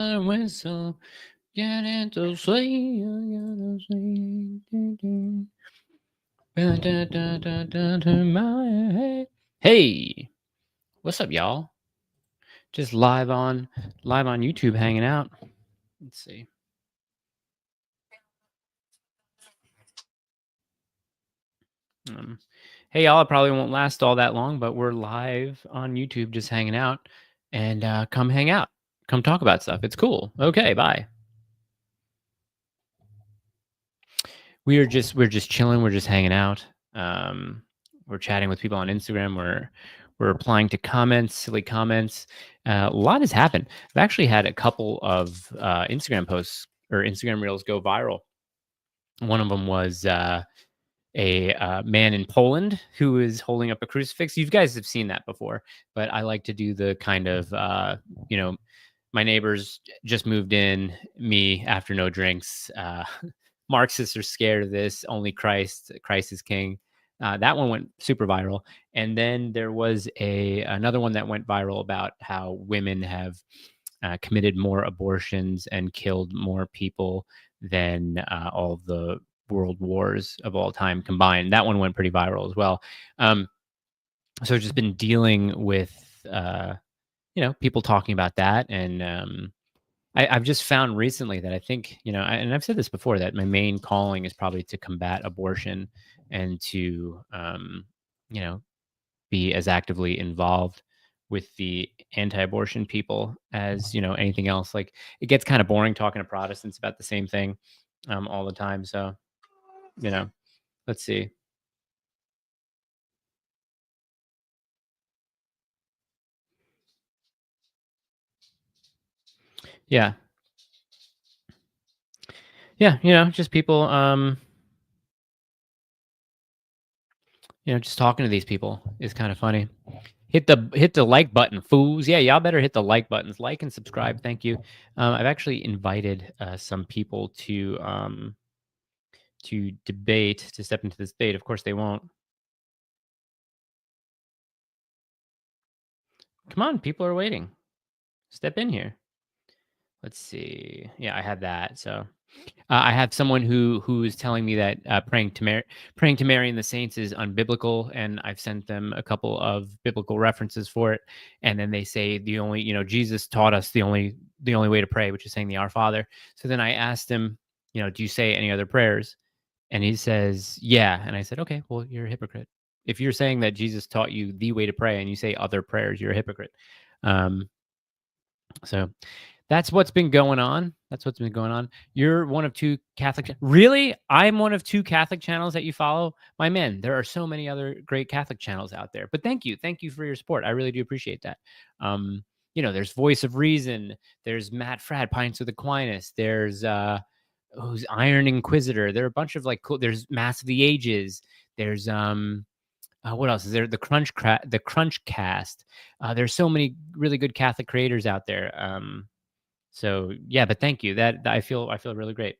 whistle, get into swing, swing. Hey, what's up, y'all? Just live on YouTube, hanging out. Let's see. Hey, y'all. It probably won't last all that long, but we're live on YouTube, just hanging out. And come hang out. Come talk about stuff. It's cool. Okay, bye. We're just chilling. We're just hanging out. Um, we're chatting with people on Instagram. We're replying to comments, silly comments. A lot has happened. I've actually had a couple of Instagram posts or Instagram reels go viral. One of them was a man in Poland who is holding up a crucifix. You guys have seen that before, but I like to do the kind of you know my neighbors just moved in, me after no drinks. Marxists are scared of this. Only Christ is king. That one went super viral. And then there was another one that went viral about how women have committed more abortions and killed more people than all the world wars of all time combined. That one went pretty viral as well. Um, so I've just been dealing with people talking about that, and I've just found recently that I think, and I've said this before, that my main calling is probably to combat abortion and to, you know, be as actively involved with the anti-abortion people as anything else. Like, it gets kind of boring talking to Protestants about the same thing all the time. So you know, let's see. Yeah, yeah, just people. Just talking to these people is kind of funny. Hit the like button, fools. Yeah, y'all better hit the like buttons, like and subscribe. Thank you. I've actually invited some people to debate, to step into this debate. Of course, they won't. Come on, people are waiting. Step in here. Let's see. Yeah, I have that. So I have someone who is telling me that praying to Mary and the saints is unbiblical, and I've sent them a couple of biblical references for it. And then they say the only, Jesus taught us the only way to pray, which is saying the Our Father. So then I asked him, do you say any other prayers? And he says, yeah. And I said, okay, well, you're a hypocrite. If you're saying that Jesus taught you the way to pray and you say other prayers, you're a hypocrite. Um, so that's what's been going on. That's what's been going on. You're one of two really? I'm one of two Catholic channels that you follow? My man, there are so many other great Catholic channels out there. But thank you. Thank you for your support. I really do appreciate that. There's Voice of Reason, there's Matt Frad, Pints with Aquinas, there's who's Iron Inquisitor. There are a bunch of like cool, there's Mass of the Ages, there's what else is there? The Crunch Cast. There's so many really good Catholic creators out there. So yeah, but thank you. That I feel really great.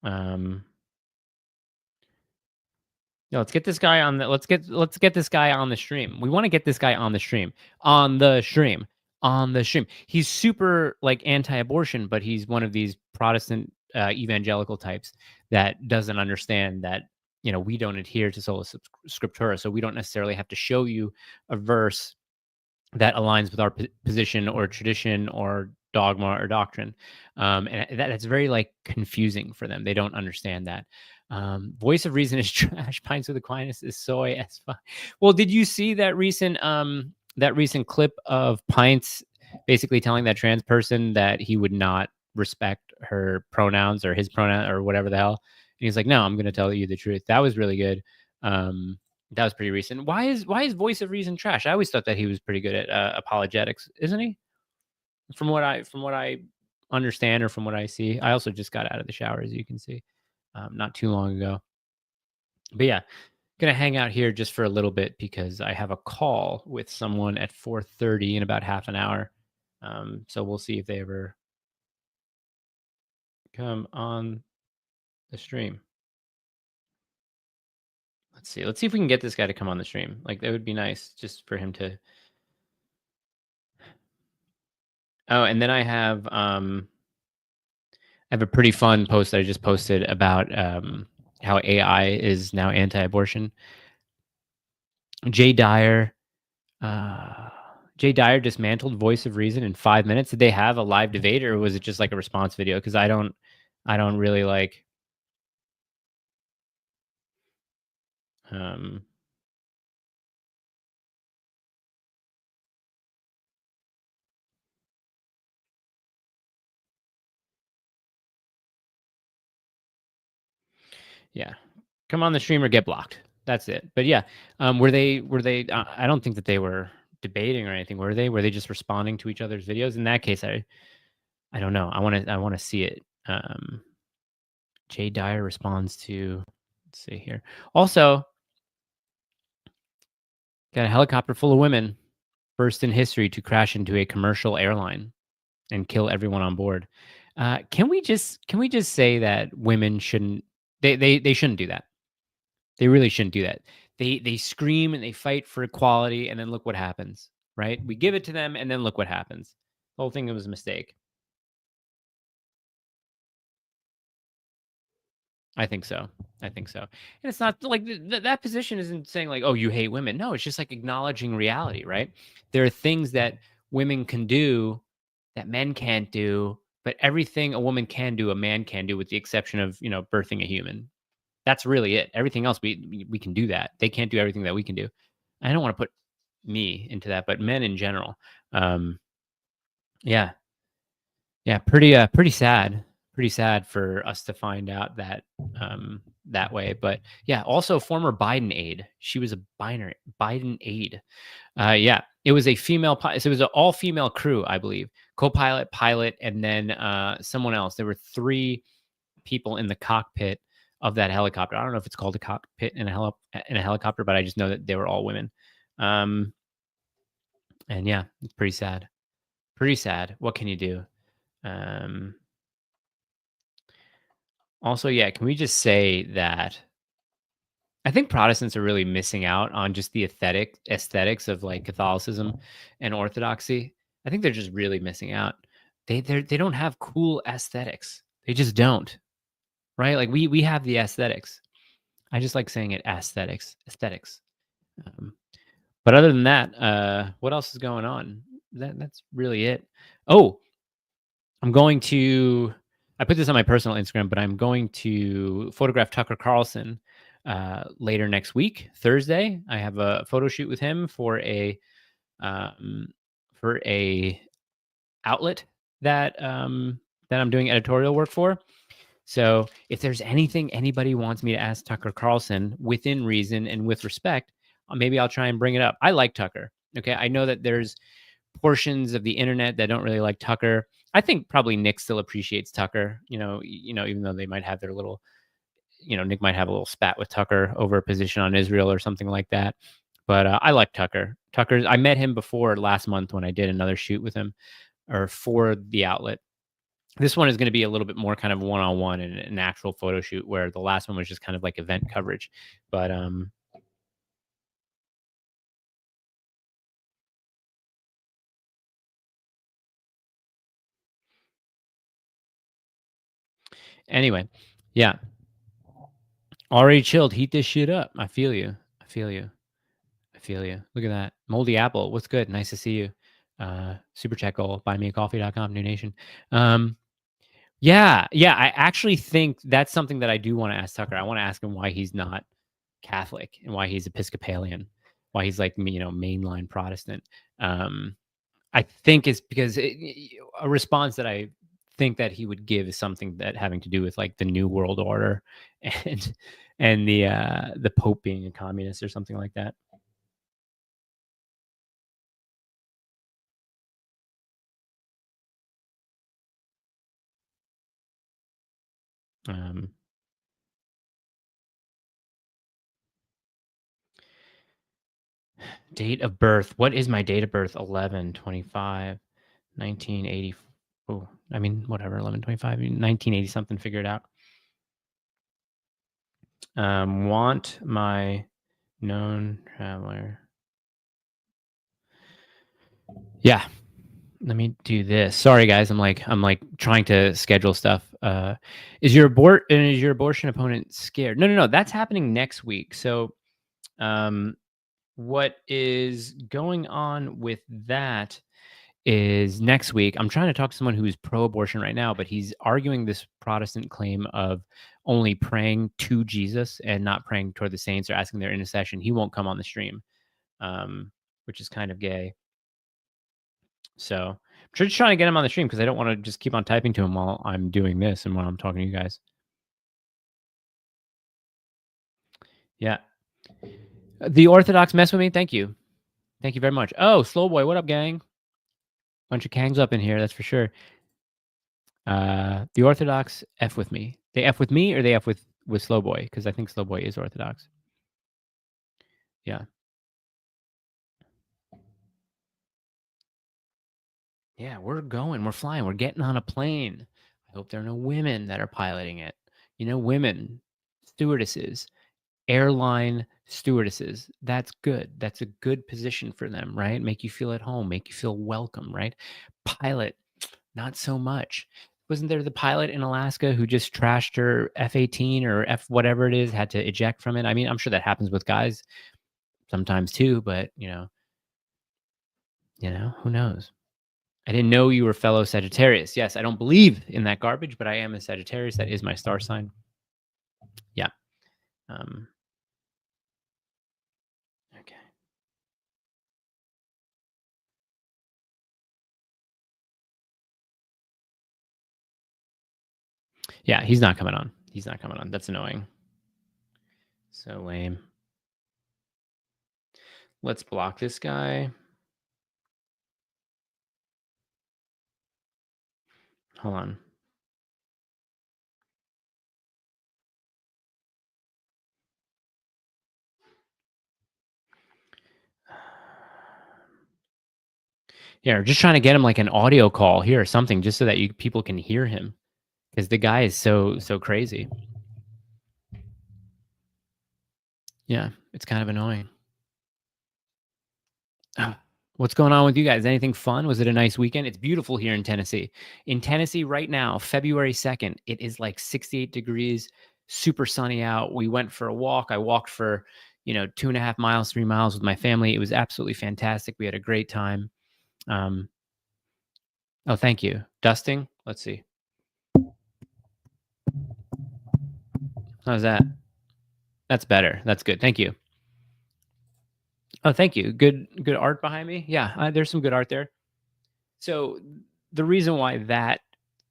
Um, yeah, let's get this guy on the let's get this guy on the stream. We want to get this guy on the stream. On the stream. On the stream. He's super like anti-abortion, but he's one of these Protestant evangelical types that doesn't understand that we don't adhere to sola scriptura, so we don't necessarily have to show you a verse that aligns with our position or tradition or dogma or doctrine. And that's very like confusing for them. They don't understand that. Voice of Reason is trash. Pints with Aquinas is soy as fuck. Well, did you see that recent clip of Pints basically telling that trans person that he would not respect her pronouns or his pronoun or whatever the hell? And he's like, no, I'm going to tell you the truth. That was really good. That was pretty recent. Why is Voice of Reason trash? I always thought that he was pretty good at apologetics, isn't he? From what I understand or from what I see. I also just got out of the shower, as you can see, not too long ago. But yeah, gonna hang out here just for a little bit because I have a call with someone at 4:30 in about half an hour. So we'll see if they ever come on the stream. Let's see. Let's see if we can get this guy to come on the stream. Like, that would be nice just for him to Oh, and then I have a pretty fun post that I just posted about how AI is now anti-abortion. Jay Dyer, uh, Jay Dyer dismantled Voice of Reason in 5 minutes. Did they have a live debate, or was it just like a response video? Because I don't really like. Um, yeah, come on the stream or get blocked. That's it. But yeah, were they? I don't think that they were debating or anything. Were they? Were they just responding to each other's videos? In that case, I don't know. I want to see it. Jay Dyer responds to. Let's see here. Also, got a helicopter full of women, first in history to crash into a commercial airline and kill everyone on board. Can we just say that women shouldn't they shouldn't do that. They really shouldn't do that. They scream and they fight for equality, and then look what happens, right? We give it to them, and then look what happens. The whole thing was a mistake. I think so. I think so. And it's not like that position isn't saying like, "Oh, you hate women." No, it's just like acknowledging reality, right? There are things that women can do that men can't do, but everything a woman can do, a man can do, with the exception of birthing a human. That's really it. Everything else we can do that. They can't do everything that we can do. I don't want to put me into that, but men in general. Um, yeah, yeah, pretty sad. Pretty sad for us to find out that way. But yeah, also former Biden aide. She was a Biden aide. Yeah, it was a female pilot. So it was an all-female crew, I believe. Co-pilot, pilot, and then someone else. There were three people in the cockpit of that helicopter. I don't know if it's called a cockpit in a helicopter, but I just know that they were all women. Um, and yeah, it's pretty sad. Pretty sad. What can you do? Um, Also, yeah, can we just say that I think Protestants are really missing out on just the aesthetics of like Catholicism and Orthodoxy. I think they're just really missing out. They don't have cool aesthetics. They just don't, right? Like we have the aesthetics. I just like saying it aesthetics. Um, but other than that, what else is going on? That's really it. Oh, I'm going to I put this on my personal Instagram, but I'm going to photograph Tucker Carlson later next week, Thursday. I have a photo shoot with him um, for a outlet that I'm doing editorial work for. So if there's anything anybody wants me to ask Tucker Carlson within reason and with respect, maybe I'll try and bring it up. I like Tucker. Okay, I know that there's portions of the internet that don't really like Tucker. I think probably Nick still appreciates Tucker. Even though they might have their little, Nick might have a little spat with Tucker over a position on Israel or something like that. But I like Tucker. I met him before last month when I did another shoot with him or for the outlet. This one is going to be a little bit more kind of one-on-one and an actual photo shoot, where the last one was just kind of like event coverage. But anyway, yeah, already chilled. Heat this shit up. I feel you. I feel you. I feel you. Look at that. Moldy Apple. What's good? Nice to see you. Super chat goal, buymeacoffee.com, new nation. Yeah. I actually think that's something that I do want to ask Tucker. I want to ask him why he's not Catholic and why he's Episcopalian, why he's like, mainline Protestant. I think it's because a response that I think that he would give is something that having to do with like the New World Order and the Pope being a communist or something like that. Um, Date of birth. What is my date of birth? 11/25, 1980. Oh, I mean, whatever, 11/25, 1980 something, figure it out. Want my known traveler. Yeah. Let me do this. Sorry, guys. I'm like trying to schedule stuff. Is your abortion opponent scared? No, no, no. That's happening next week. So, um, what is going on with that is next week. I'm trying to talk to someone who is pro-abortion right now, but he's arguing this Protestant claim of only praying to Jesus and not praying toward the saints or asking their intercession. He won't come on the stream, which is kind of gay. So I'm just trying to get him on the stream because I don't want to just keep on typing to him while I'm doing this and while I'm talking to you guys. Yeah. The Orthodox mess with me. Thank you. Thank you very much. Oh, Slow Boy. What up, gang? Bunch of kangs up in here. That's for sure. The Orthodox F with me. They F with me or they F with Slow Boy? Because I think Slow Boy is Orthodox. Yeah. Yeah, we're going. We're flying. We're getting on a plane. I hope there are no women that are piloting it. You know, women, stewardesses, airline stewardesses. That's good. That's a good position for them, right? Make you feel at home, make you feel welcome, right? Pilot, not so much. Wasn't there the pilot in Alaska who just trashed her F-18 or F whatever it is, had to eject from it? I mean, I'm sure that happens with guys sometimes too, but who knows? I didn't know you were fellow Sagittarius. Yes, I don't believe in that garbage, but I am a Sagittarius. That is my star sign. Yeah. Okay. Yeah, he's not coming on. He's not coming on. That's annoying. So lame. Let's block this guy. Hold on. Yeah, just trying to get him like an audio call here or something, just so that people can hear him, because the guy is so crazy. Yeah, it's kind of annoying. What's going on with you guys? Anything fun? Was it a nice weekend? It's beautiful here in Tennessee. In Tennessee right now, February 2nd, it is like 68 degrees, super sunny out. We went for a walk. I walked for, 2.5 miles, 3 miles with my family. It was absolutely fantastic. We had a great time. Oh, thank you. Dusting? Let's see. How's that? That's better. That's good. Thank you. Oh, thank you. Good art behind me. Yeah, there's some good art there. So the reason why that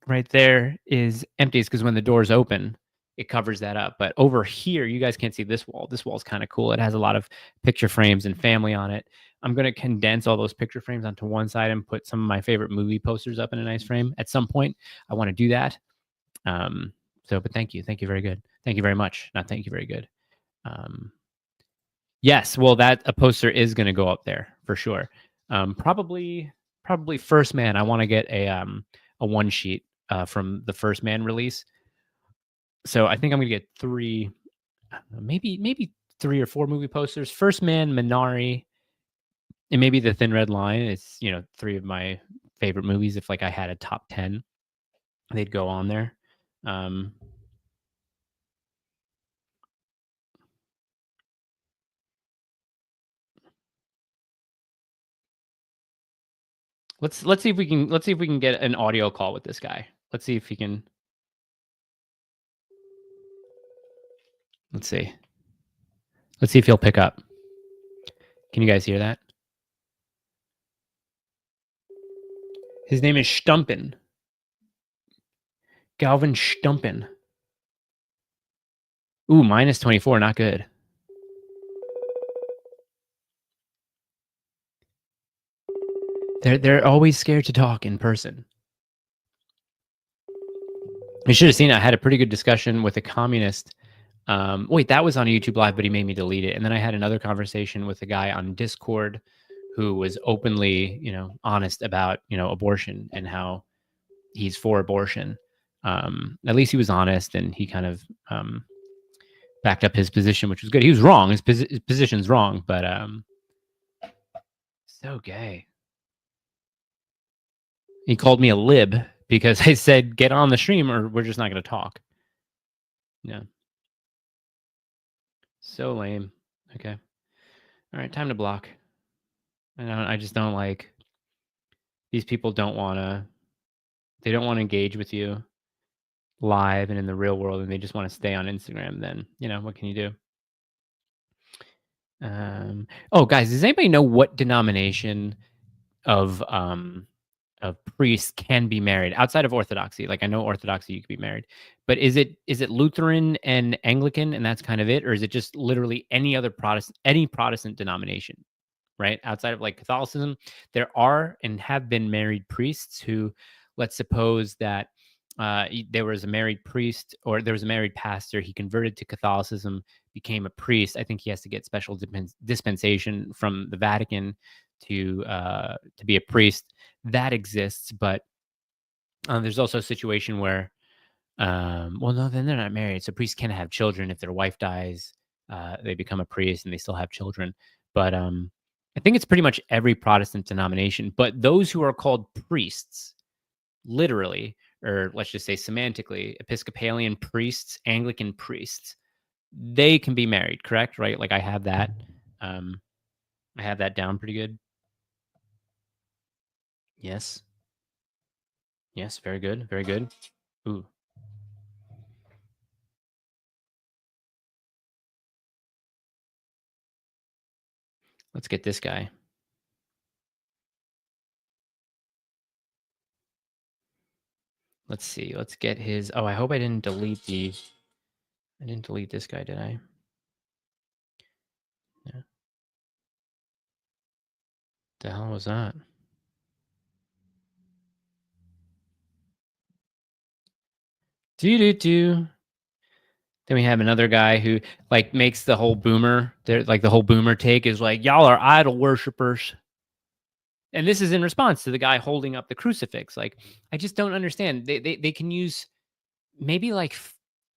right there is empty is because when the doors open, it covers that up. But over here, you guys can't see this wall. This wall's kind of cool. It has a lot of picture frames and family on it. I'm going to condense all those picture frames onto one side and put some of my favorite movie posters up in a nice frame. At some point, I want to do that. But thank you. Thank you very good. Thank you very much. Not thank you very good. Yes, well, that a poster is going to go up there for sure. Probably First Man. I want to get a one sheet from the First Man release. So I think I'm going to get three, maybe 3 or 4 movie posters. First Man, Minari, and maybe The Thin Red Line. It's 3 of my favorite movies. If like I had a top 10, they'd go on there. Let's see if we can get an audio call with this guy. Let's see if he can. Let's see. Let's see if he'll pick up. Can you guys hear that? His name is Stumpen. Galvin Stumpen. Ooh, minus 24. Not good. They're always scared to talk in person. You should have seen it. I had a pretty good discussion with a communist. Wait, that was on a YouTube Live, but he made me delete it. And then I had another conversation with a guy on Discord who was openly, honest about, abortion and how he's for abortion. At least he was honest, and he kind of backed up his position, which was good. He was wrong. His position's wrong, but so gay. He called me a lib because I said, "Get on the stream or we're just not gonna talk." Yeah. So lame. Okay. Alright, time to block. I just don't like these people they don't wanna engage with you live and in the real world, and they just wanna stay on Instagram, then, what can you do? Oh, guys, does anybody know what denomination of, um, of priests can be married outside of Orthodoxy? Like, I know Orthodoxy, you could be married, but is it Lutheran and Anglican, and that's kind of it? Or is it just literally any Protestant denomination? Right? Outside of like Catholicism, there are and have been married priests who, let's suppose that there was a married priest or there was a married pastor. He converted to Catholicism, became a priest. I think he has to get special dispensation from the Vatican to be a priest. That exists, but there's also a situation where well, no, then they're not married. So priests can have children if their wife dies. They become a priest and they still have children. But I think it's pretty much every Protestant denomination. But those who are called priests, literally, or let's just say semantically, Episcopalian priests, Anglican priests, they can be married, correct? Right? Like Um, I have that down pretty good. Yes. Yes. Very good. Very good. Ooh, let's get this guy. Let's see. Let's get his. Oh, I hope I didn't delete the. I didn't delete this guy, did I? Yeah. The hell was that? Do do do. Then we have another guy who like makes the whole boomer. Like the whole boomer take is like y'all are idol worshippers, and this is in response to the guy holding up the crucifix. Like I just don't understand. They can use maybe like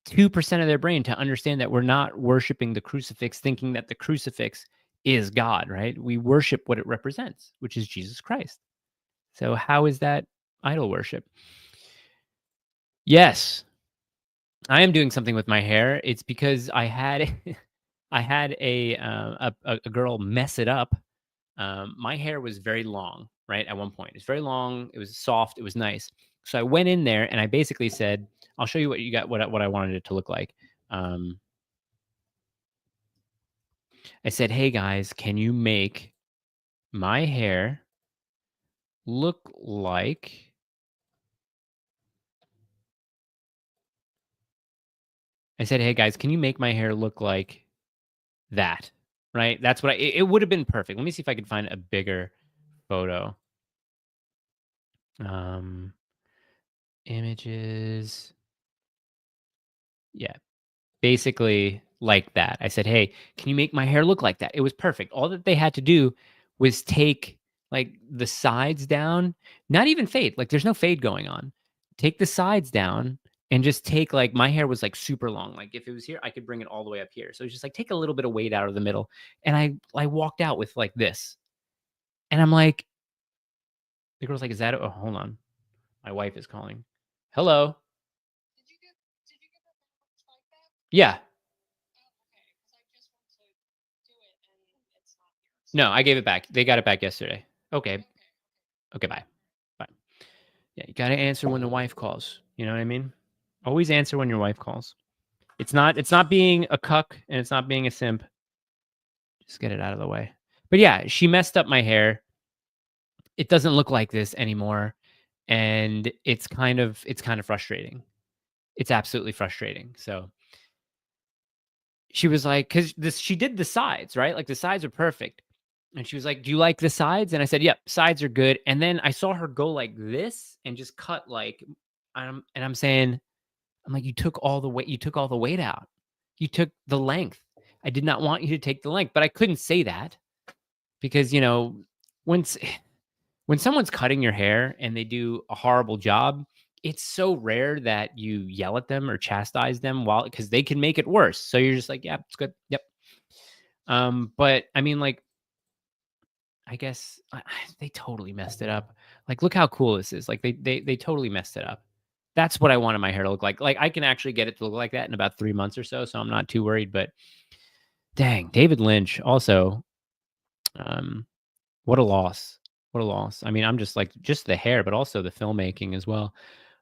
2% of their brain to understand that we're not worshiping the crucifix, thinking that the crucifix is God. Right? We worship what it represents, which is Jesus Christ. So how is that idol worship? Yes, I am doing something with my hair. It's because I had I had a girl mess it up. My hair was very long, right? At one point, it's very long. It was soft. It was nice. So I went in there and I basically said, "I'll show you what you got. What I wanted it to look like." Um, I said, "Hey guys, can you make my hair look like?" I said, "Hey guys, can you make my hair look like that?" Right? That's what it would have been perfect. Let me see if I could find a bigger photo. Um, images. Yeah, basically like that. I said, "Hey, can you make my hair look like that?" It was perfect. All that they had to do was take like the sides down, not even fade. Like there's no fade going on. Take the sides down and just take like my hair was like super long. Like if it was here, I could bring it all the way up here. So it's just like take a little bit of weight out of the middle. And I walked out with like this. And I'm like, the girl's like, "Is that oh hold on. My wife is calling. Hello. Yeah. No, I gave it back. They got it back yesterday. Okay. Okay, bye. Bye. Yeah, you gotta answer when the wife calls. You know what I mean? Always answer when your wife calls. It's not being a cuck and it's not being a simp. Just get it out of the way. But yeah, she messed up my hair. It doesn't look like this anymore. And it's kind of frustrating. It's absolutely frustrating. So she was like, because this she did the sides, right? Like the sides are perfect. And she was like, "Do you like the sides?" And I said, "Yep, sides are good." And then I saw her go like this and just cut like I'm saying, I'm like, you took all the weight out. You took the length. I did not want you to take the length, but I couldn't say that because, when s- when someone's cutting your hair and they do a horrible job, it's so rare that you yell at them or chastise them while because they can make it worse. So you're just like, "Yeah, it's good. Yep." But I mean, like I guess they totally messed it up. Like, look how cool this is. Like, they totally messed it up. That's what I wanted my hair to look like. Like, I can actually get it to look like that in about 3 months or so, so I'm not too worried, but dang, David Lynch also, um, what a loss. What a loss. I mean, I'm just like just the hair, but also the filmmaking as well.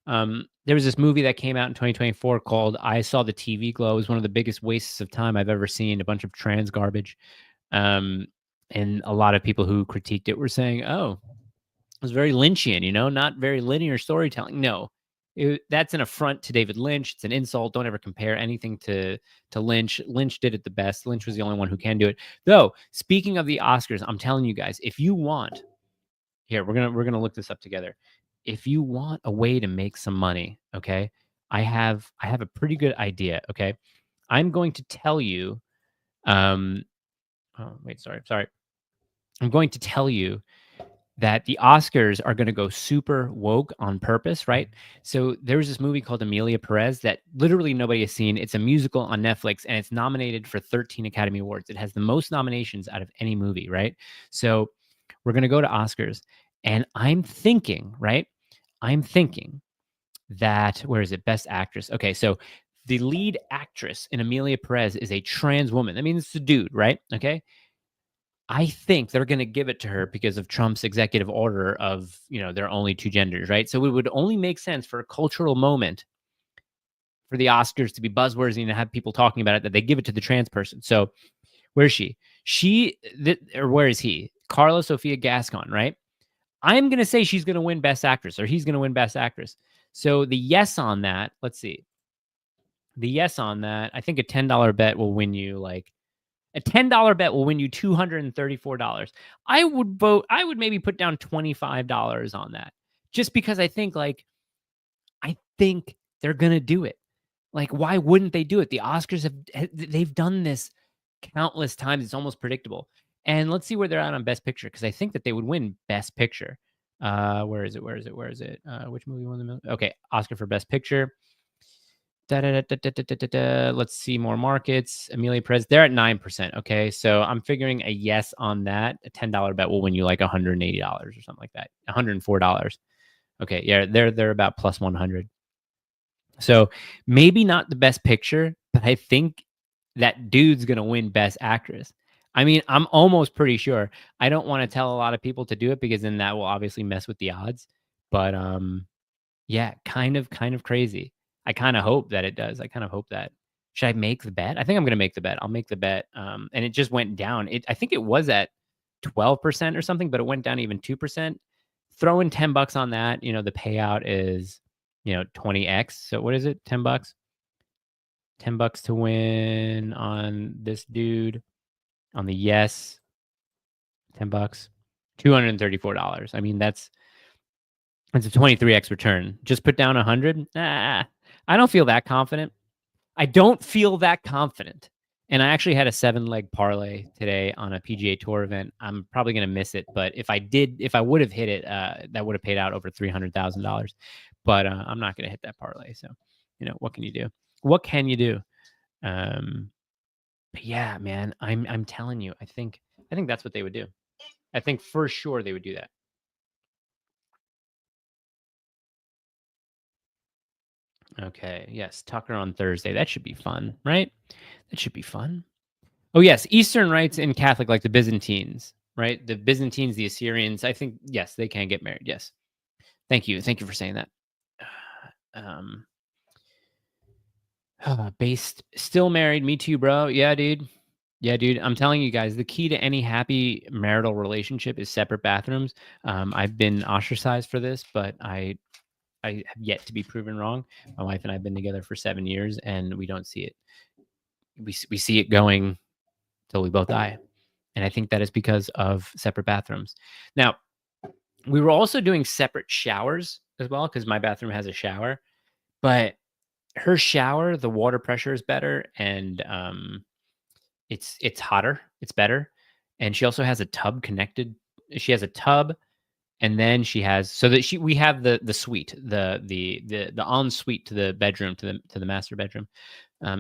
There was this movie that came out in 2024 called I Saw the TV Glow. It was one of the biggest wastes of time I've ever seen, a bunch of trans garbage. Um, and a lot of people who critiqued it were saying, "Oh, it was very Lynchian, not very linear storytelling." No, that's an affront to David Lynch. It's an insult. Don't ever compare anything to Lynch. Lynch did it the best. Lynch was the only one who can do it. Though, speaking of the Oscars, I'm telling you guys, if you want, here we're gonna look this up together. If you want a way to make some money, okay, I have a pretty good idea. Okay, I'm going to tell you. Oh wait, sorry. I'm going to tell you that the Oscars are going to go super woke on purpose, right? So there was this movie called Amelia Perez that literally nobody has seen. It's a musical on Netflix and it's nominated for 13 Academy Awards. It has the most nominations out of any movie, right? So we're going to go to Oscars and I'm thinking, right? I'm thinking that, where is it? Best actress. Okay, so the lead actress in Amelia Perez is a trans woman. I mean, it's a dude, right? Okay. I think they're going to give it to her because of Trump's executive order of, there are only two genders, right? So it would only make sense for a cultural moment for the Oscars to be buzzworthy and to have people talking about it that they give it to the trans person. So where is she? Or where is he? Carla Sofia Gascon, right? I'm going to say she's going to win Best Actress or he's going to win Best Actress. So the yes on that, let's see. The yes on that, I think a $10 bet will win you like a $10 bet will win you $234. I would maybe put down $25 on that. Just because I think they're going to do it. Like, why wouldn't they do it? The Oscars they've done this countless times. It's almost predictable. And let's see where they're at on Best Picture because I think that they would win Best Picture. Where is it? Where is it? Where is it? Which movie won the most? Okay, Oscar for Best Picture. Let's see more markets. Amelia Perez, they're at 9%. Okay, so I'm figuring a yes on that. A $10 bet will win you like $180 or something like that. $104. Okay, yeah, they're about plus 100. So maybe not the best picture, but I think that dude's gonna win Best Actress. I mean, I'm almost pretty sure. I don't want to tell a lot of people to do it because then that will obviously mess with the odds. But yeah, kind of crazy. I kinda hope that it does. I kind of hope that. Should I make the bet? I think I'm gonna make the bet. I'll make the bet, and it just went down. I think it was at 12% or something, but it went down even 2%. Throw in 10 bucks on that, the payout is, 20x. So what is it? 10 bucks? 10 bucks to win on this dude, on the yes, 10 bucks, $234. I mean, it's a 23x return. Just put down 100. I don't feel that confident. I don't feel that confident. And I actually had a 7-leg parlay today on a PGA Tour event. I'm probably going to miss it, but if I would have hit it, that would have paid out over $300,000. But I'm not going to hit that parlay. So, what can you do? What can you do? But yeah, man, I'm telling you, I think that's what they would do. I think for sure they would do that. Okay. Yes. Tucker on Thursday. That should be fun, right? That should be fun. Oh, yes. Eastern rites in Catholic, like the Byzantines, right? The Byzantines, the Assyrians. I think, yes, they can get married. Yes. Thank you. Thank you for saying that. Um, based, still married. Me too, bro. Yeah, dude. Yeah, dude. I'm telling you guys, the key to any happy marital relationship is separate bathrooms. I've been ostracized for this, but I have yet to be proven wrong. My wife and I have been together for 7 years, and we don't see it. We see it going till we both die, and I think that is because of separate bathrooms. Now, we were also doing separate showers as well because my bathroom has a shower, but her shower, the water pressure is better, and it's hotter. It's better, and she also has a tub connected. She has a tub and then she has so that she we have the suite, the ensuite to the bedroom, to the master bedroom.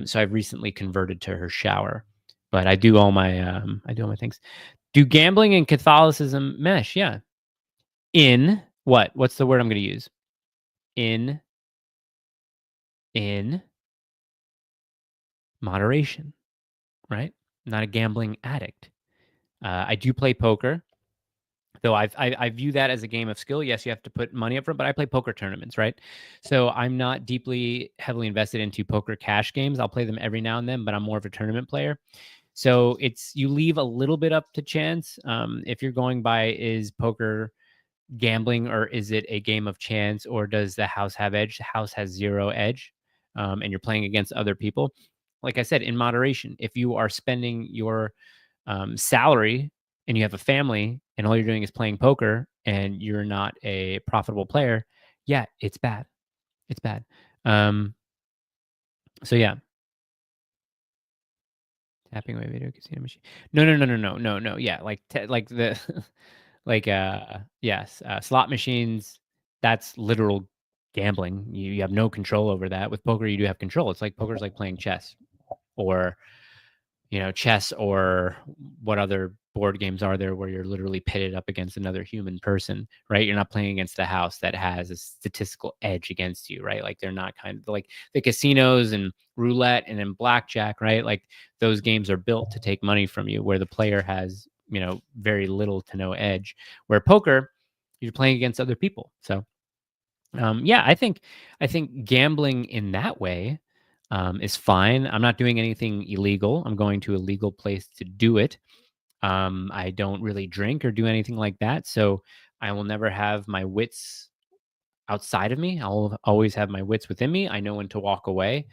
So I've recently converted to her shower, but I do all my things. Do gambling and Catholicism mesh? Yeah. In what? What's the word I'm gonna use? In in moderation, right? Not a gambling addict. I do play poker, though I view that as a game of skill. Yes, you have to put money up front, but I play poker tournaments, right? So I'm not deeply heavily invested into poker cash games. I'll play them every now and then, but I'm more of a tournament player. So it's you leave a little bit up to chance. If you're going by is poker gambling or is it a game of chance or does the house have edge? The house has zero edge, and you're playing against other people. Like I said, in moderation. If you are spending your salary and you have a family and all you're doing is playing poker and you're not a profitable player, yeah, it's bad. It's bad. Um, so yeah, tapping away video casino machine. No, no, no, no, no, no, no. Yeah, like the like yes, slot machines. That's literal gambling. You have no control over that. With poker, you do have control. It's like poker's like playing chess or chess or what other board games are there where you're literally pitted up against another human person, right? You're not playing against a house that has a statistical edge against you, right? Like they're not kind of like the casinos and roulette and then blackjack, right? Like those games are built to take money from you where the player has, very little to no edge. Where poker, you're playing against other people. So yeah, I think gambling in that way is fine. I'm not doing anything illegal. I'm going to a legal place to do it. I don't really drink or do anything like that, so I will never have my wits outside of me. I'll always have my wits within me. I know when to walk away.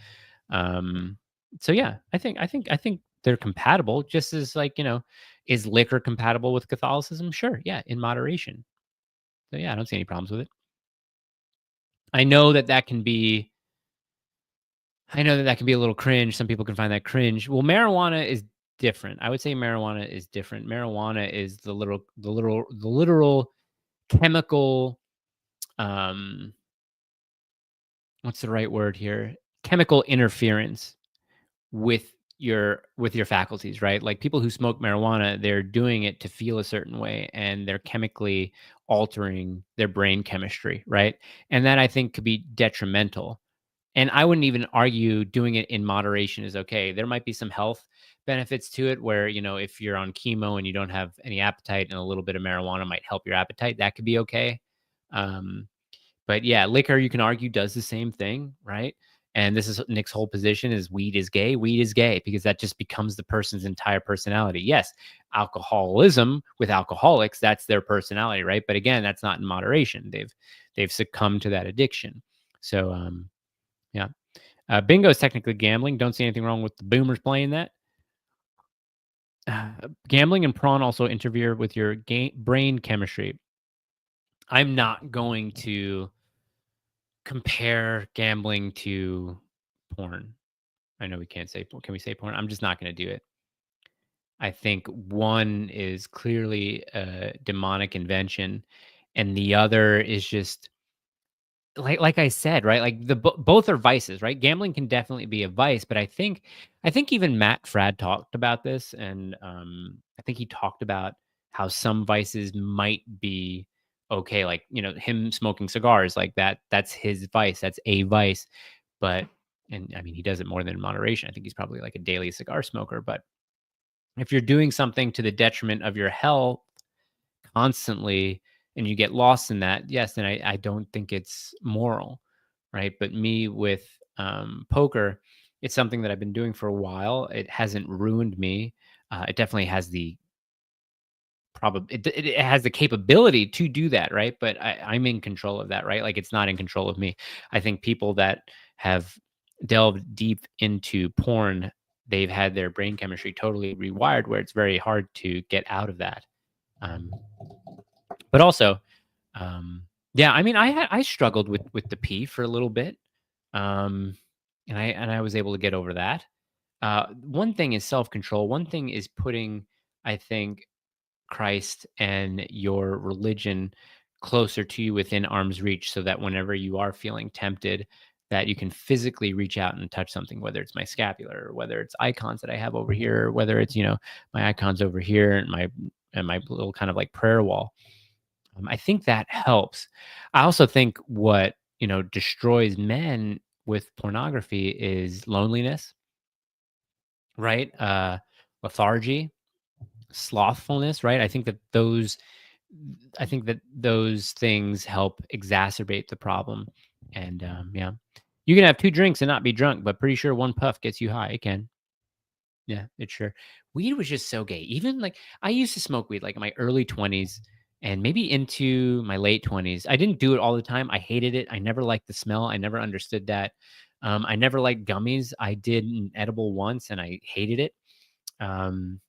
Um, so yeah, I think they're compatible. Just as like is liquor compatible with Catholicism? Sure, yeah, in moderation. So yeah, I don't see any problems with it. I know that that can be I know that that can be a little cringe. Some people can find that cringe. Well, marijuana is different. I would say marijuana is different. Marijuana is the literal chemical, um, what's the right word here? Chemical interference with your faculties, right? Like people who smoke marijuana, they're doing it to feel a certain way and they're chemically altering their brain chemistry, right? And that I think could be detrimental. And I wouldn't even argue doing it in moderation is okay. There might be some health benefits to it where, if you're on chemo and you don't have any appetite and a little bit of marijuana might help your appetite, that could be okay. Um, but yeah, liquor, you can argue, does the same thing, right? And this is Nick's whole position is weed is gay. Weed is gay because that just becomes the person's entire personality. Yes, alcoholism with alcoholics, that's their personality, right? But again, that's not in moderation. They've succumbed to that addiction. So yeah. Bingo is technically gambling. Don't see anything wrong with the boomers playing that. Gambling and prawn also interfere with your brain chemistry. I'm not going to compare gambling to porn. I know we can't say can we say porn? I'm just not going to do it. I think one is clearly a demonic invention and the other is just like I said, right? Like both are vices, right? Gambling can definitely be a vice, but I think even Matt Frad talked about this, and I think he talked about how some vices might be okay, like him smoking cigars, like that's his vice, that's a vice, but and I mean he does it more than in moderation. I think he's probably like a daily cigar smoker, but if you're doing something to the detriment of your health constantly and you get lost in that, yes, then I don't think it's moral, right? But me with poker, it's something that I've been doing for a while. It hasn't ruined me. It definitely has the it has the capability to do that, right? But I'm in control of that, right? Like it's not in control of me. I think people that have delved deep into porn, they've had their brain chemistry totally rewired where it's very hard to get out of that. Um, but also, yeah, I mean, I struggled with the P for a little bit, um, and I was able to get over that. One thing is self control. One thing is putting, I think, Christ and your religion closer to you within arm's reach, so that whenever you are feeling tempted, that you can physically reach out and touch something, whether it's my scapular, or whether it's icons that I have over here, or whether it's my icons over here and my and my little kind of like prayer wall. I think that helps. I also think what, destroys men with pornography is loneliness, right? Lethargy, slothfulness, right? I think that those things help exacerbate the problem. And yeah, you can have two drinks and not be drunk, but pretty sure one puff gets you high. It can. Yeah, it sure. Weed was just so gay. Even like I used to smoke weed like in my early 20s and maybe into my late 20s. I didn't do it all the time. I hated it. I never liked the smell. I never understood that. I never liked gummies. I did an edible once and I hated it. Um,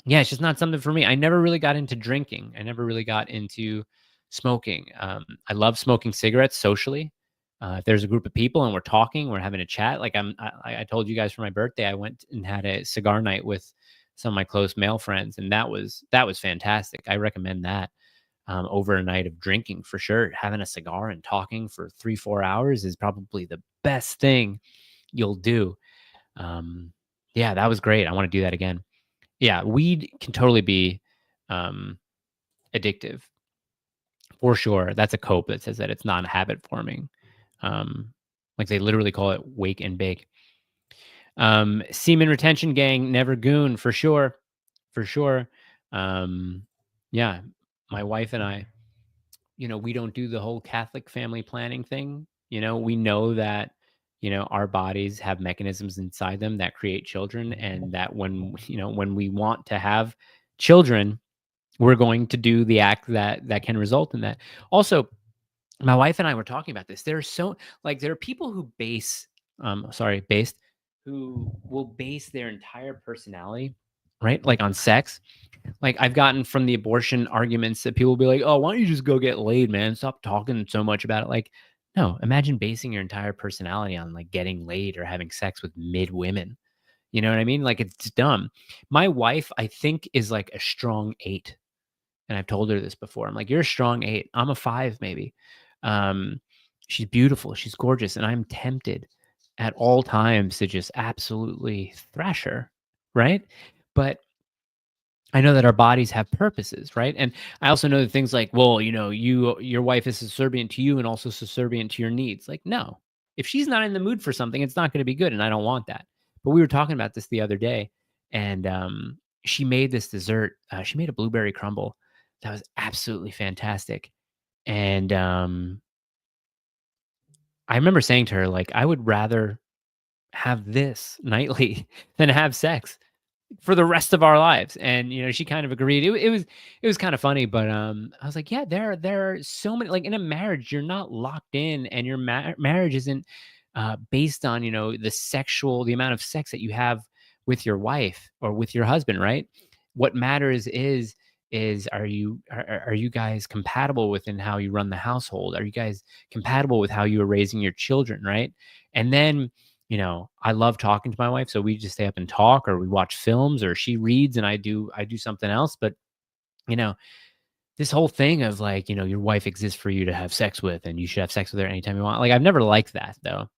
yeah, it's just not something for me. I never really got into drinking. I never really got into smoking. I love smoking cigarettes socially. If there's a group of people and we're talking, we're having a chat. Like I told you guys for my birthday, I went and had a cigar night with some of my close male friends, and that was fantastic. I recommend that over a night of drinking for sure. Having a cigar and talking for 3-4 hours is probably the best thing you'll do. Um, yeah, that was great. I want to do that again. Yeah, weed can totally be, um, addictive for sure. That's a cope that says that it's not habit forming. Um, like they literally call it wake and bake. Semen retention gang, never goon for sure, for sure. Um, yeah, my wife and I, we don't do the whole Catholic family planning thing. We know that, our bodies have mechanisms inside them that create children, and that when we want to have children, we're going to do the act that can result in that. Also, my wife and I were talking about this. There are people who based who will base their entire personality, right? Like on sex. Like I've gotten from the abortion arguments that people will be like, "Oh, why don't you just go get laid, man? Stop talking so much about it." Like, no, imagine basing your entire personality on like getting laid or having sex with mid women. You know what I mean? Like it's dumb. My wife, I think, is like a strong 8. And I've told her this before. I'm like, "You're a strong 8. I'm a 5 maybe." Um, she's beautiful, she's gorgeous, and I'm tempted at all times to just absolutely thrash her, right? But I know that our bodies have purposes, right? And I also know that things like, well, your wife is subservient to you and also subservient to your needs. Like, no. If she's not in the mood for something, it's not going to be good, and I don't want that. But we were talking about this the other day, and she made this dessert. She made a blueberry crumble that was absolutely fantastic. And I remember saying to her, like, I would rather have this nightly than have sex for the rest of our lives. And she kind of agreed. It was kind of funny, but I was like, yeah, there are so many, like in a marriage, you're not locked in, and your marriage isn't based on the amount of sex that you have with your wife or with your husband, right? What matters is are you guys compatible within how you run the household? Are you guys compatible with how you are raising your children, right? And then I love talking to my wife, so we just stay up and talk, or we watch films, or she reads and I do something else. But, you know, this whole thing of like, your wife exists for you to have sex with, and you should have sex with her anytime you want. Like I've never liked that though.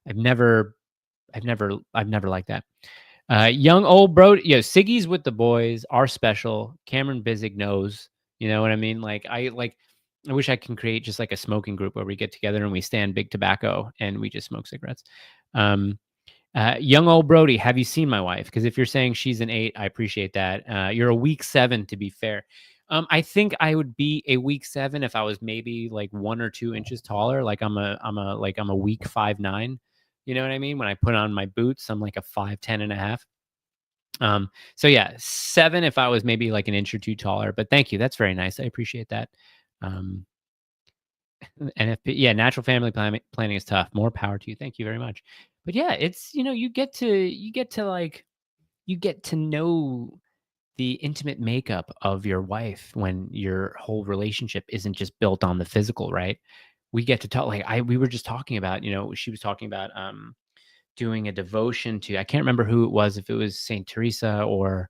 I've never I've never liked that. Young old bro, Siggy's with the boys are special. Cameron Bizik knows, you know what I mean? I wish I can create just like a smoking group where we get together and we stand big tobacco and we just smoke cigarettes. Um, young old Brody, have you seen my wife? Because if you're saying she's an 8, I appreciate that. You're a week 7, to be fair. I think I would be a week 7 if I was maybe like 1 or 2 inches taller. Like I'm a week 5'9". You know what I mean? When I put on my boots, I'm like a 5'10" and a half. So yeah, 7 if I was maybe like an inch or 2 taller. But thank you. That's very nice. I appreciate that. Um, NFP, yeah, natural family planning is tough. More power to you. Thank you very much. But yeah, it's you get to know the intimate makeup of your wife when your whole relationship isn't just built on the physical, right? We get to talk, like we were just talking about, she was talking about doing a devotion to, I can't remember who it was, if it was Saint Teresa or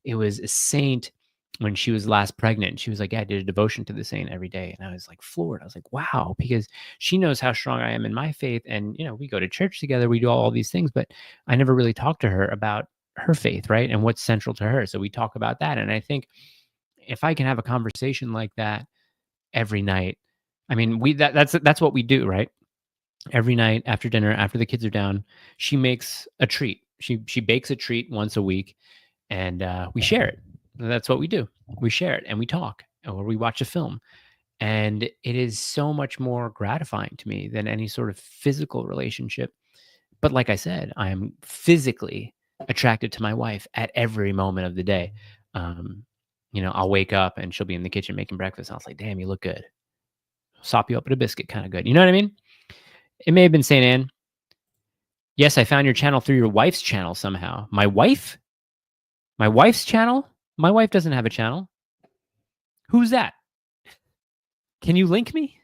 it was a saint when she was last pregnant. She was like, "Yeah, I did a devotion to the saint every day." And I was like floored. I was like, wow, because she knows how strong I am in my faith. And, we go to church together, we do all these things, but I never really talked to her about her faith, right? And what's central to her. So we talk about that. And I think if I can have a conversation like that every night, I mean, that's what we do, right? Every night after dinner, after the kids are down, she makes a treat. She bakes a treat once a week, and we share it. That's what we do. We share it and we talk, or we watch a film. And it is so much more gratifying to me than any sort of physical relationship. But like I said, I am physically attracted to my wife at every moment of the day. Um, I'll wake up and she'll be in the kitchen making breakfast. And I was like, damn, you look good. Sop you up with a biscuit, kind of good. You know what I mean? It may have been St. Anne. Yes, I found your channel through your wife's channel somehow. My wife? My wife's channel? My wife doesn't have a channel. Who's that? Can you link me?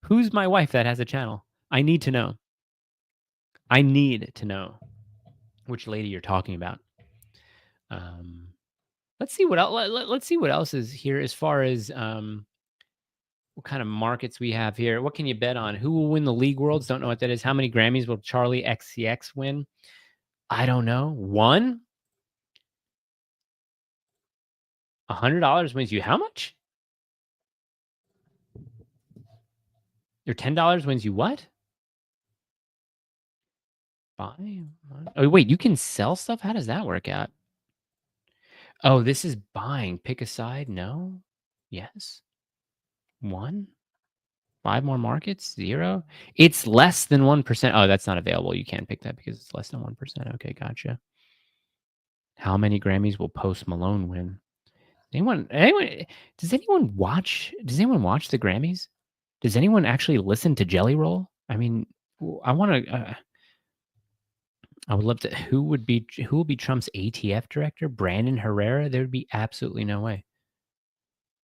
Who's my wife that has a channel? I need to know. I need to know which lady you're talking about. Um, let's see what else. Let's see what else is here as far as what kind of markets we have here. What can you bet on? Who will win the League Worlds? Don't know what that is. How many Grammys will Charlie XCX win? I don't know. One? $100 wins you how much? Your $10 wins you what? Buy? Oh, wait, you can sell stuff? How does that work out? Oh, this is buying. Pick a side? No? Yes? One? 5 more markets? 0? It's less than 1%. Oh, that's not available. You can't pick that because it's less than 1%. Okay, gotcha. How many Grammys will Post Malone win? Anyone does anyone watch the Grammys? Does anyone actually listen to Jelly Roll? I mean, I would love to. Who will be Trump's ATF director? Brandon Herrera? There would be absolutely no way.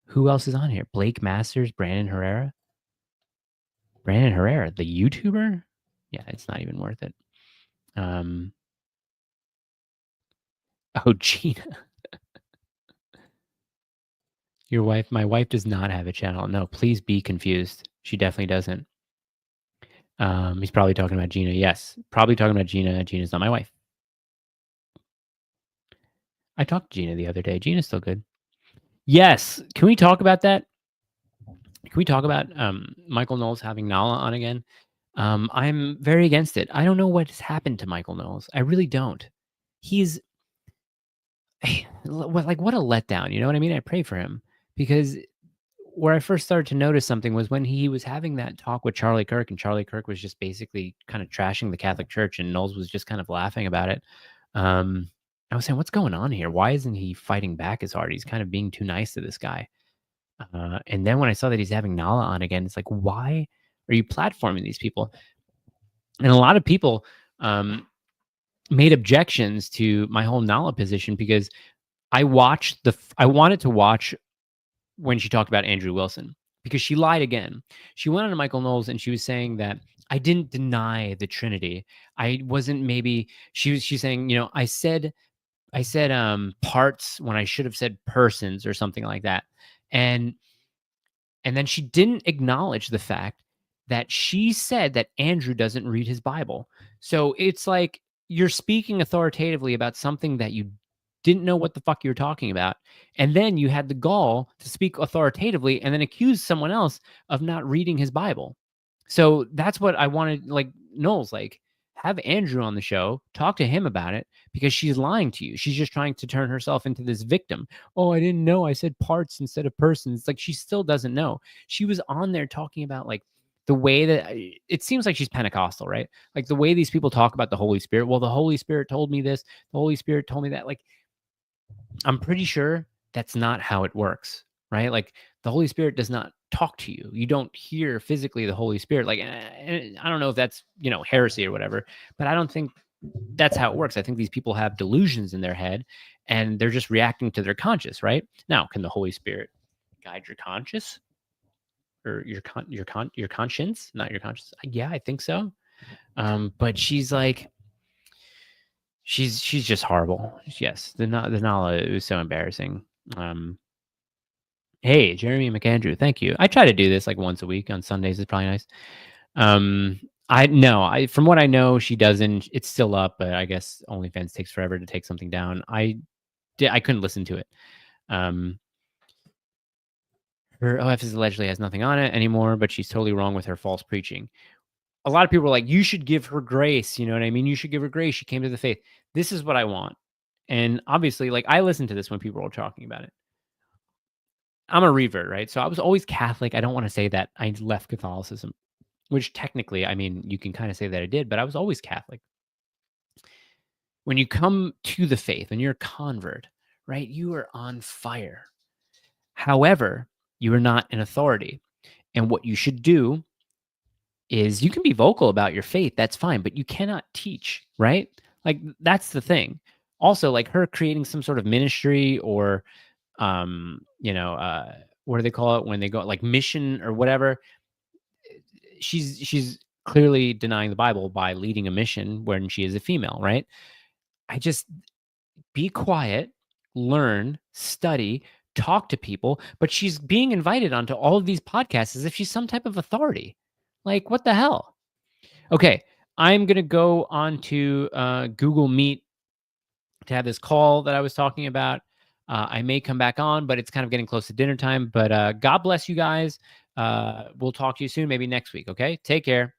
Who else is on here? Blake Masters, Brandon Herrera? Brandon Herrera, the YouTuber? Yeah, it's not even worth it. Oh, Gina. My wife does not have a channel. No, please be confused. She definitely doesn't. He's probably talking about Gina. Yes, probably talking about Gina. Gina's not my wife. I talked to Gina the other day. Gina's still good. Yes. Can we talk about that? Can we talk about Michael Knowles having Nala on again? I'm very against it. I don't know what has happened to Michael Knowles. I really don't. He's like, what a letdown. You know what I mean? I pray for him because where I first started to notice something was when he was having that talk with Charlie Kirk, and Charlie Kirk was just basically kind of trashing the Catholic Church, and Knowles was just kind of laughing about it. I was saying, what's going on here? Why isn't he fighting back as hard? He's kind of being too nice to this guy. And then when I saw that he's having Nala on again, it's like, why are you platforming these people? And a lot of people made objections to my whole Nala position because I wanted to watch when she talked about Andrew Wilson because she lied again. She went on to Michael Knowles and she was saying that I didn't deny the Trinity. I wasn't maybe she's saying, I said parts when I should have said persons or something like that. And then she didn't acknowledge the fact that she said that Andrew doesn't read his Bible. So it's like you're speaking authoritatively about something that you didn't know what the fuck you were talking about. And then you had the gall to speak authoritatively and then accuse someone else of not reading his Bible. So that's what I wanted. Like, Knowles, like, have Andrew on the show, talk to him about it because she's lying to you. She's just trying to turn herself into this victim. Oh, I didn't know. I said parts instead of persons. It's like she still doesn't know. She was on there talking about like the way that it seems like she's Pentecostal, right? Like the way these people talk about the Holy Spirit. Well, the Holy Spirit told me this. The Holy Spirit told me that. Like, I'm pretty sure that's not how it works, right? Like the Holy Spirit does not talk to you. You don't hear physically the Holy Spirit. Like, I don't know if that's, heresy or whatever, but I don't think that's how it works. I think these people have delusions in their head and they're just reacting to their conscience, right? Now, can the Holy Spirit guide your conscience or your conscience, not your conscience? Yeah, I think so. But she's like, she's just horrible. Yes, the Nala, it was so embarrassing. Hey, Jeremy McAndrew, thank you. I try to do this like once a week on Sundays. It's probably nice. From what I know, she doesn't. It's still up, but I guess OnlyFans takes forever to take something down. I couldn't listen to it. Um, her OF allegedly has nothing on it anymore, but she's totally wrong with her false preaching. A lot of people are like, you should give her grace. You know what I mean? You should give her grace. She came to the faith. This is what I want. And obviously, like, I listened to this when people were talking about it. I'm a revert, right? So I was always Catholic. I don't want to say that I left Catholicism, which technically, I mean, you can kind of say that I did, but I was always Catholic. When you come to the faith and you're a convert, right, you are on fire. However, you are not an authority. And what you should do is you can be vocal about your faith, that's fine, but you cannot teach, right? Like that's the thing. Also, like her creating some sort of ministry or what do they call it when they go like mission or whatever? She's clearly denying the Bible by leading a mission when she is a female, right? I just be quiet, learn, study, talk to people, but she's being invited onto all of these podcasts as if she's some type of authority. Like, what the hell? Okay, I'm gonna go on to Google Meet to have this call that I was talking about. I may come back on, but it's kind of getting close to dinner time. But God bless you guys. We'll talk to you soon, maybe next week. Okay, take care.